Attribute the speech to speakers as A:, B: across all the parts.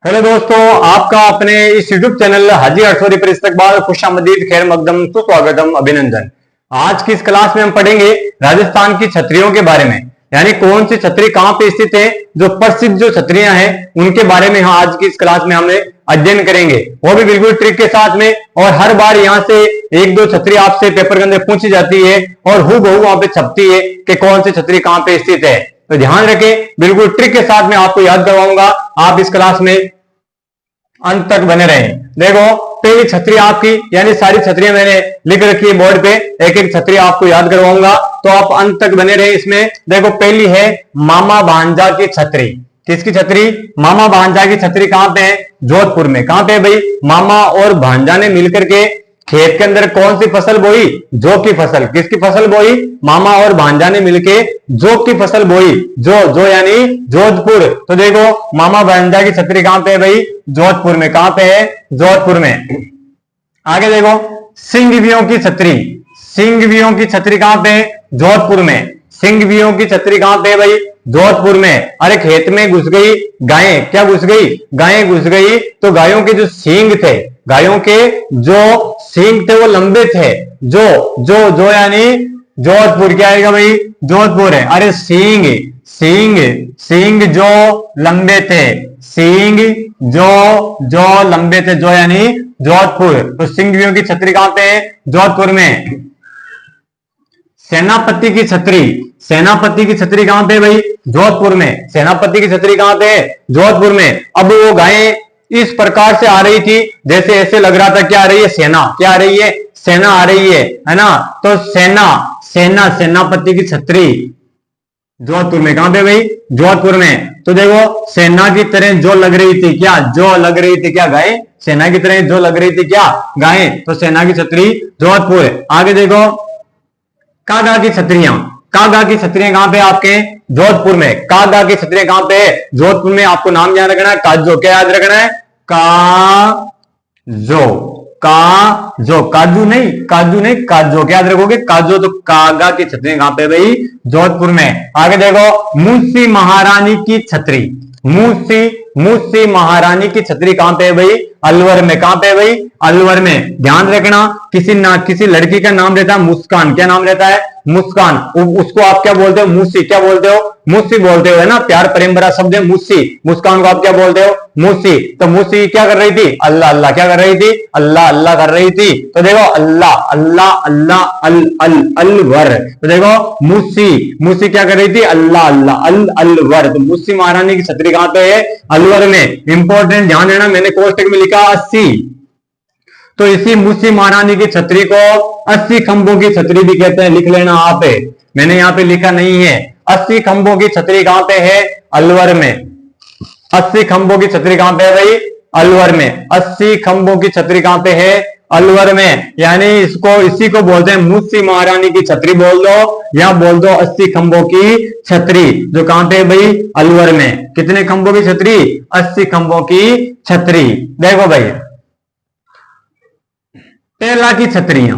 A: Hello दोस्तों, आपका अपने इस यूट्यूब चैनल हाजी अरसोरी पर इस्तकबाल, खुशामदीद, खैर मकदम, सुस्वागतम, अभिनंदन। आज की इस क्लास में हम पढ़ेंगे राजस्थान की छतरियों के बारे में, यानी कौन सी छतरी कहां पे स्थित है, जो प्रसिद्ध जो छतरियां हैं उनके बारे में आज की इस क्लास में हमें अध्ययन करेंगे, वो भी बिल्कुल ट्रिक के साथ में। और हर बार यहाँ से एक दो छतरी आपसे पेपर के अंदर पूछी जाती है और हूबहू वहां पे छपती है कि कौन सी छतरी कहां पे स्थित है। तो ध्यान रखें, बिल्कुल ट्रिक के साथ में आपको याद करवाऊंगा, आप इस क्लास में अंत तक बने रहें। देखो, पहली छतरी आपकी, यानी सारी छतरियां मैंने लिख रखी है बोर्ड पे, एक एक छतरी आपको याद करवाऊंगा, तो आप अंत तक बने रहे इसमें। देखो, पहली है मामा भांजा की छतरी। किसकी छतरी? मामा भांजा की छतरी। कहां पे है? जोधपुर में। कहां पे भाई? मामा और भांजा ने मिलकर के खेत के अंदर कौन सी फसल बोई? जौ की फसल। किसकी फसल बोई? मामा और भांजा ने मिलके जौ की फसल बोई। जो यानी जोधपुर। तो देखो, मामा भांजा की छतरी कहां पे है भाई? जोधपुर में। कहां पे है? जोधपुर में। आगे देखो, सिंघवियों की छतरी। सिंघवियों की छतरी कहां पे है? जोधपुर में। सिंघवियों की छतरी कहां पे है भाई? जोधपुर में। अरे खेत में घुस गई गायें। क्या घुस गई? गायें घुस गई, तो गायों के जो सींग थे, गायों के जो सींग थे वो लंबे थे। जो यानी जोधपुर। क्या आएगा भाई? जोधपुर है। अरे सींग सींग सींग जो लंबे थे, सींग जो लंबे थे, जो यानी जोधपुर। तो सिंघवियों की छतरी कहां पे है? जोधपुर में। सेनापति की छतरी। सेनापति की छतरी कहां पे भाई? जोधपुर में। सेनापति की छतरी कहां पे है? जोधपुर में। अब वो गायें इस प्रकार से आ रही थी, जैसे ऐसे लग रहा था क्या आ रही है? सेना। क्या आ रही है? सेना आ रही है ना? तो सेनापति की छतरी जोधपुर में। कहां पे भाई? जोधपुर में। तो देखो, सेना की तरह जो लग रही थी क्या? जो लग रही थी क्या? गाय। सेना की तरह जो लग रही थी क्या? गाय। तो सेना की छतरी जोधपुर। आगे देखो, कागा की छतरियां। कागा की छतरियां कहां पे? आपके जोधपुर में। कागा की छतरियां कहां पे? जोधपुर में। आपको नाम याद रखना है, काजो। क्या याद रखना है? काजो। काजो। काजू नहीं, काजू नहीं, काजो। क्या याद रखोगे? काजो। तो कागा की छतरियां कहां पे भाई? जोधपुर में। आगे देखो, मूसी महारानी की छतरी। मूसी महारानी की छतरी कहां पे है भाई? अलवर में। कहां पे है भाई? अलवर में। ध्यान रखना, किसी लड़की का नाम रहता है मुस्कान। क्या नाम रहता है? मुस्कान। उसको आप क्या बोलते हो? मूसी। क्या बोलते हो? मूसी बोलते हो, है ना? प्यार प्रेम भरा शब्द है मूसी। मुस्कान को आप क्या बोलते हो? मूसी। तो मूसी क्या कर रही थी? अल्लाह अल्लाह। क्या कर रही थी? अल्लाह अल्लाह कर रही थी। तो देखो, अल्लाह अल्लाह अल्लाह अलवर। तो देखो, मूसी क्या कर रही थी? अल्लाह अल्लाह अलवर। तो मूसी महारानी की छतरी कहां पे है? अलवर में। इंपॉर्टेंट ध्यान देना, मैंने कोष्टक में लिखा 80। तो इसी मूसी महारानी की छतरी को 80 खंभों की छतरी भी कहते हैं। लिख लेना आप, मैंने यहां पे लिखा नहीं है। 80 खंभों की छतरी कहां पे है? अलवर में। 80 खंभों की छतरी कहां पे है भाई? अलवर में। 80 खंभों की छतरी कहां पे है? अलवर में। यानी इसी को बोलते हैं मूसी महारानी की छतरी बोल दो, या बोल दो 80 खंभों की छतरी, जो कहां पे है भाई? अलवर में। कितने खंभों की छतरी? 80 खंभों की छतरी। देखो भाई, टेहला की छतरियां।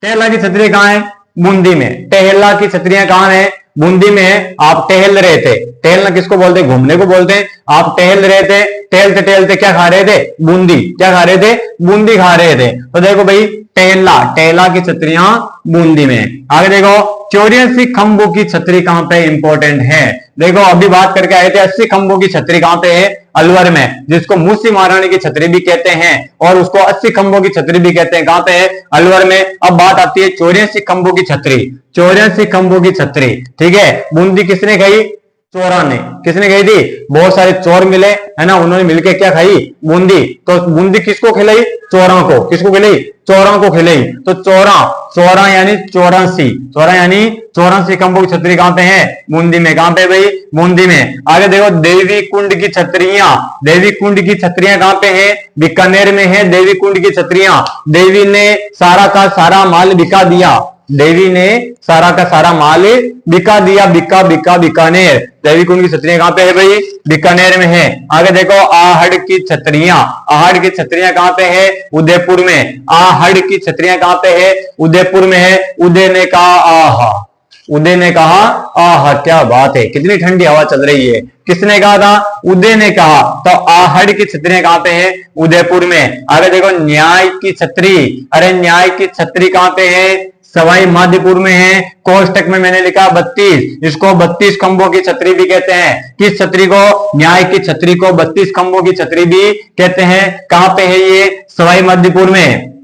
A: टेहला की छतरी कहां है? बूंदी में। टेहला की छतरियां कहां है? बूंदी में है। आप टहल रहे थे। टहलना किसको बोलते हैं? घूमने को बोलते हैं। आप टहल रहे थे, टहलते टहलते क्या खा रहे थे? बूंदी। क्या खा रहे थे? बूंदी खा रहे थे। तो देखो भाई, टेहला की छतरियां बूंदी में। आगे देखो, 84 खंभों की छतरी कहां पे? इंपॉर्टेंट है। देखो, अभी बात करके आए थे 80 खंभों की छतरी कहां पे है? अलवर में, जिसको मूसी महारानी की छतरी भी कहते हैं और उसको 80 खंभों की छतरी भी कहते हैं। कहां पे है? अलवर में। अब बात आती है 84 खंभों की छतरी। 84 खंभों की छतरी, ठीक है। बूंदी किसने खाई? चोरा ने। किसने खाई थी? बहुत सारे चोर मिले, है ना, उन्होंने मिलकर क्या खाई? बूंदी। तो बूंदी किसको खिलाई? चोरों को। किसको खिलाई? चोरों को खिलाई। तो चोरा यानी 84। चोरा यानी 84 खंभों की छतरी कहां पे है? बूंदी में। कहां पे भाई? बूंदी में। आगे देखो, देवी कुंड की छतरियां। देवी कुंड की छतरियां कहां पे है? बीकानेर में है देवी कुंड की छतरियां। देवी ने सारा का सारा माल बिका दिया। देवी ने सारा का सारा माल बिका दिया। बीकानेर। देवी कुंड की छतरियां कहां पे है भाई? बीकानेर में है। आगे देखो, आहड़ की छतरियां। आहड़ की छतरियां कहां पे है? उदयपुर में। आहड़ की छतरियां कहां पे है? उदयपुर में है। उदय ने कहा आहा। उदय ने कहा, आह क्या बात है, कितनी ठंडी हवा चल रही है। किसने कहा था? उदय ने कहा। तो आहड़ की छतरियां कहां पे है? उदयपुर में। आगे देखो न्याय की छतरी, अरे न्याय की छतरी कहां पे है? सवाई माधोपुर में है। कोष्टक में मैंने लिखा 32, इसको 32 खंभों की छतरी भी कहते हैं। किस छतरी को? न्याय की छतरी को 32 खंभों की छतरी भी कहते हैं। कहां पे है ये? सवाई माधोपुर में।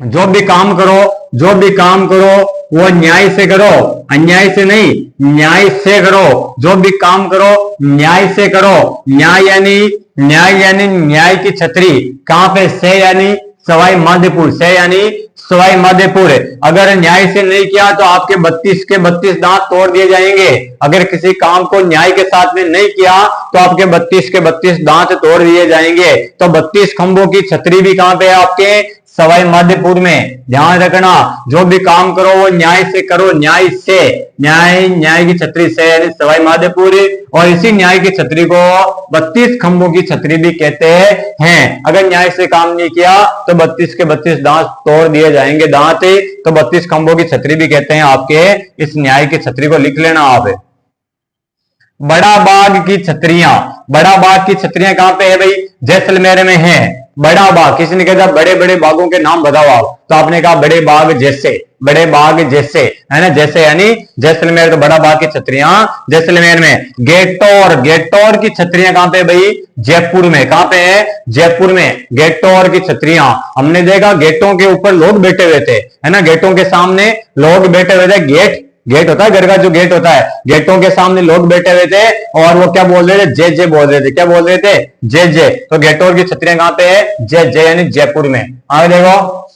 A: जो भी काम करो, जो भी काम करो वो न्याय से करो, अन्याय से नहीं, न्याय से करो। जो भी काम करो न्याय से करो। न्याय यानी न्याय की छतरी। कहां पे? से यानी सवाई माधोपुर, से यानी सवाई माधोपुर। अगर न्याय से नहीं किया तो आपके 32 के 32 दांत तोड़ दिए जाएंगे। अगर किसी काम को न्याय के साथ में नहीं किया तो आपके 32 के 32 दांत तोड़ दिए जाएंगे। तो 32 खंभों की छतरी भी कहां पे है? आपके सवाई माधोपुर में। ध्यान रखना, जो भी काम करो वो न्याय से करो, न्याय से। न्याय की छतरी से यानी सवाई माधोपुर। और इसी न्याय की छतरी को 32 खंभों की छतरी भी कहते हैं। अगर न्याय से काम नहीं किया तो 32 के 32 दांत तोड़ दिए जाएंगे, दांत। तो 32 खंभों की छतरी भी कहते हैं आपके इस न्याय की छतरी को, लिख लेना आप। बड़ा बाग की छतरियां, बड़ा बाग की छतरियां कहां पे है भाई? जैसलमेर में है। बड़ा बाग, किसी ने कहा बड़े बड़े बागों के नाम बताओ आप, तो आपने कहा बड़े बाग जैसे, बड़े बाग जैसे, है ना, जैसे यानी जैसलमेर। तो बड़ा बाग की छतरियां जैसलमेर में। गेटोर, गेटोर की छतरियां कहां पे भाई? जयपुर में। कहां पे है? जयपुर में। गेटोर की छतरियां हमने देखा, गेटों के ऊपर लोग बैठे हुए थे, है ना, गेटों के सामने लोग बैठे हुए थे। गेट होता है घर का, जो गेट होता है, गेटों के सामने लोग बैठे हुए थे और वो क्या बोल रहे थे? जय जय बोल रहे थे। क्या बोल रहे थे? जय जय। तो गेटोर की छतरियां कहां पे है? जय जय यानी जयपुर में। आगे देखो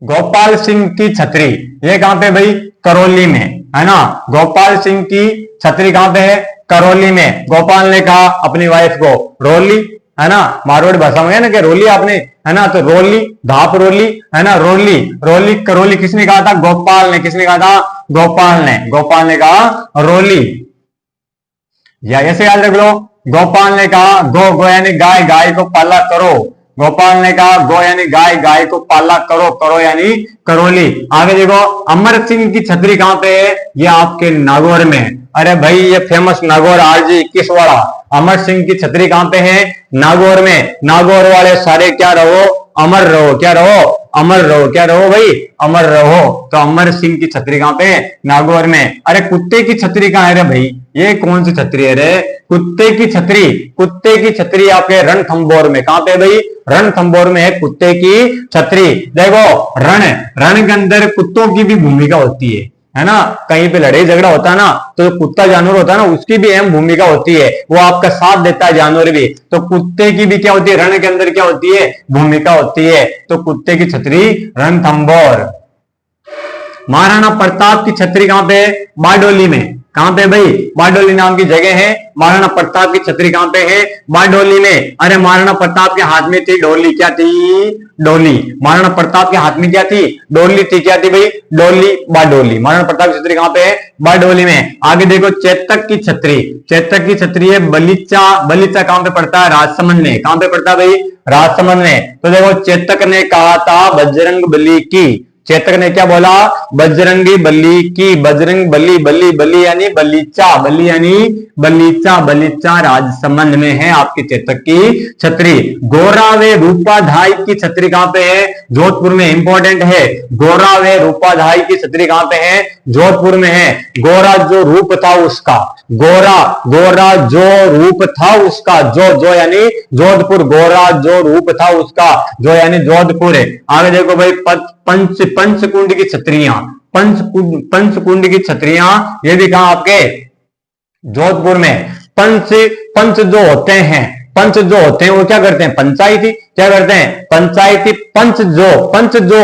A: गोपाल सिंह की छतरी, ये कहां पे भाई? करौली में, है ना। गोपाल सिंह की छतरी कहां पे है? करौली में। गोपाल ने कहा अपनी वाइफ को रोली, है ना, मारवाड़ी भाषा में है ना कि रोली आपने, है ना, तो रोली, धाप रोली, है ना, रोली, रोली, करौली। किसने कहा था? गोपाल ने। किसने कहा था? गोपाल ने। गोपाल ने कहा रोली, या ऐसे याद रख लो, गोपाल ने कहा गो यानी गाय, गाय को पाला करो। गोपाल ने कहा गो यानी गाय, गाय को पाला करो, करो यानी करौली। आगे देखो अमर सिंह की छतरी कहां पे है? ये आपके नागौर में। अरे भाई ये फेमस नागौर आरजी 21 वाला अमर सिंह की छतरी कहां पे है? नागौर में। नागौर वाले सारे क्या रहो? अमर रहो। क्या रहो? अमर रहो। क्या रहो भाई? अमर रहो। तो अमर सिंह की छतरी कहां पे? नागौर में। अरे कुत्ते की छतरी कहां है रे भाई? ये कौन सी छतरी है रे? कुत्ते की छतरी, कुत्ते की छतरी आपके रणथंभौर में। कहां पे भाई? रणथंभौर में है कुत्ते की छतरी। देखो रण के अंदर कुत्तों की भी भूमिका होती है ना। कहीं पे लड़ाई झगड़ा होता है ना, तो कुत्ता जानवर होता है ना, उसकी भी अहम भूमिका होती है, वो आपका साथ देता है जानवर भी। तो कुत्ते की भी क्या होती है? रण के अंदर क्या होती है? भूमिका होती है। तो कुत्ते की छतरी रणथंभौर। महाराणा प्रताप की छतरी कहां पे? बारडोली में। कहां पे भाई? बारडोली नाम की जगह है। महाराणा प्रताप की छतरी कहां पे है? बारडोली में। अरे महाराणा प्रताप के हाथ में थी डोली। क्या थी? डोली। महाराणा प्रताप के हाथ में क्या थी? डोली थी। क्या थी भाई? डोली, बारडोली। महाराणा प्रताप की छतरी कहां पे है? बारडोली में। आगे देखो चेतक की छतरी, चेतक की छतरी है बलीचा। बलीचा कहां पे पड़ता है? राजसमंद में। कहां पे पड़ता है भाई? राजसमंद में। तो देखो चेतक ने कहा था बजरंग बली की, चेतक ने क्या बोला? बजरंगी बली की। बजरंग बली, बली बली यानी बलीचा, बली यानी बलीचा, बलीचा राजसमंद में है आपकी चेतक की छतरी। गोरावे रूपाधाई की छतरी कहां पे है? जोधपुर में। इंपॉर्टेंट है, गोरावे रूपाधाई की छतरी कहां पे है? जोधपुर में है। गोरा जो रूप था उसका, गोरा, गोरा जो रूप था उसका, जो यानी जोधपुर, गोरा जो रूप था उसका, जो यानी जोधपुर है। आगे देखो भाई पंचकुंड की छतरियां, पंचकुंड की छतरियां, ये भी कहा आपके? जोधपुर में। पंच जो होते हैं, पंच जो होते हैं वो क्या करते हैं? पंचायती। क्या करते हैं? पंचायती। पंच जो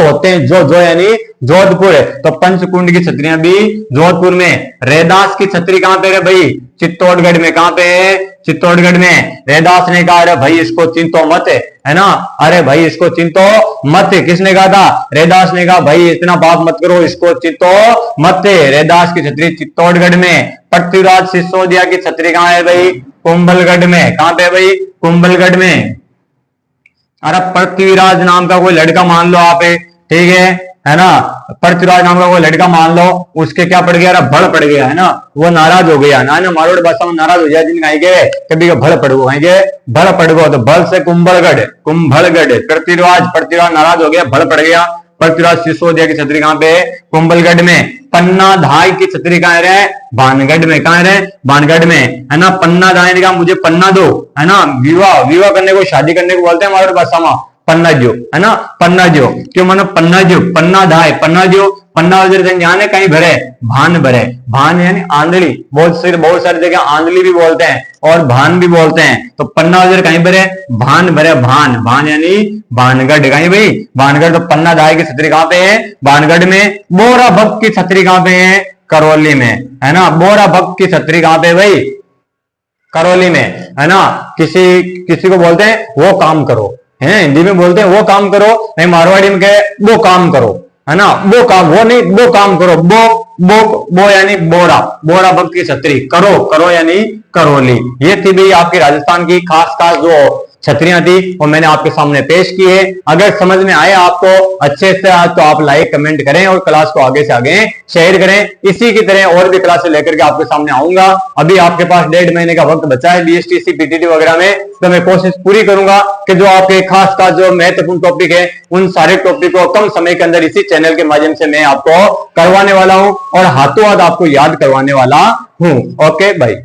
A: होते हैं, जो यानी जोधपुर है। तो पंचकुंड की छतरियां भी जोधपुर में। रैदास की छतरी कहां पे है भाई? चित्तौड़गढ़ में। कहां पे है? चित्तौड़गढ़ में। रैदास ने कहा अरे भाई इसको चिंतो मत, है ना, अरे भाई इसको चिंतो मत। किसने कहा था? रैदास ने कहा भाई इतना बात मत करो, इसको चिंतो मत। रैदास की छतरी चित्तौड़गढ़ में। पृथ्वीराज सिसोदिया की छतरी कहां है भाई? कुंभलगढ़ में। कहां पे भाई? कुंभलगढ़ में। अरे पृथ्वीराज नाम का कोई लड़का मान लो आप, ठीक है, है ना, पृथ्वीराज नाम का कोई लड़का मान लो, उसके क्या पड़ गया, भड़ पड़ गया, है ना, वो नाराज हो गया ना, मारवाड़ी भाषा में नाराज हो जाए जिन कहेंगे कभी भड़ पड़ गो, कहेंगे भड़ पड़ गो, तो भड़ से कुंभलगढ़, कुंभलगढ़, पृथ्वीराज नाराज हो गया, भड़ पड़ गया। पृथ्वीराज सिसोदिया की छतरी कहां पे, कुंभलगढ़ में। पन्ना धाय की छतरी कहां रहे, भानगढ़ में, कहां रहे, भानगढ़ में, है ना। पन्ना धाय ने कहा मुझे पन्ना दो, है ना, विवाह करने को, शादी करने को बोलते हैं हमारे भाषा में पन्ना जो, है ना, पन्ना जो, क्यों मानो पन्ना जो, पन्ना धाय, पन्ना जो, पन्ना जाने कहीं भरे, भान भरे, भान यानी आंधली, बहुत सारी जगह आंधली भी बोलते हैं और भान भी बोलते हैं, तो पन्ना वजर कहीं भरे, भान भरे, भान यानी भानगढ़, कहीं भाई भानगढ़। तो पन्ना धाय की छतरी कहां पे है, भानगढ़ में। बोरा भक्त की छतरी कहां पे है, करौली में, है ना। बोरा भक्त की छतरी कहां पे भाई, करौली में, है ना। किसी को बोलते हैं वो काम करो, है हिंदी में बोलते हैं वो काम करो, नहीं मारवाड़ी में कहे वो काम करो, है ना, वो काम, वो नहीं वो काम करो, बो यानी बोरा भक्त की छतरी, करो यानी करौली। ये थी भाई आपकी राजस्थान की खास जो छतरियां थी वो मैंने आपके सामने पेश की है। अगर समझ में आए आपको अच्छे से तो आप लाइक कमेंट करें और क्लास को आगे से आगे शेयर करें। इसी की तरह और भी क्लासेस लेकर के आपके सामने आऊंगा। अभी आपके पास 1.5 महीने का वक्त बचा है बीएसटीसी पीटीटी वगैरह में, तो मैं कोशिश पूरी करूंगा कि जो आपके खास जो महत्वपूर्ण टॉपिक है उन सारे टॉपिक को कम समय के अंदर इसी चैनल के माध्यम से मैं आपको करवाने वाला हूं और हाथों हाथ आपको याद करवाने वाला हूं। ओके भाई।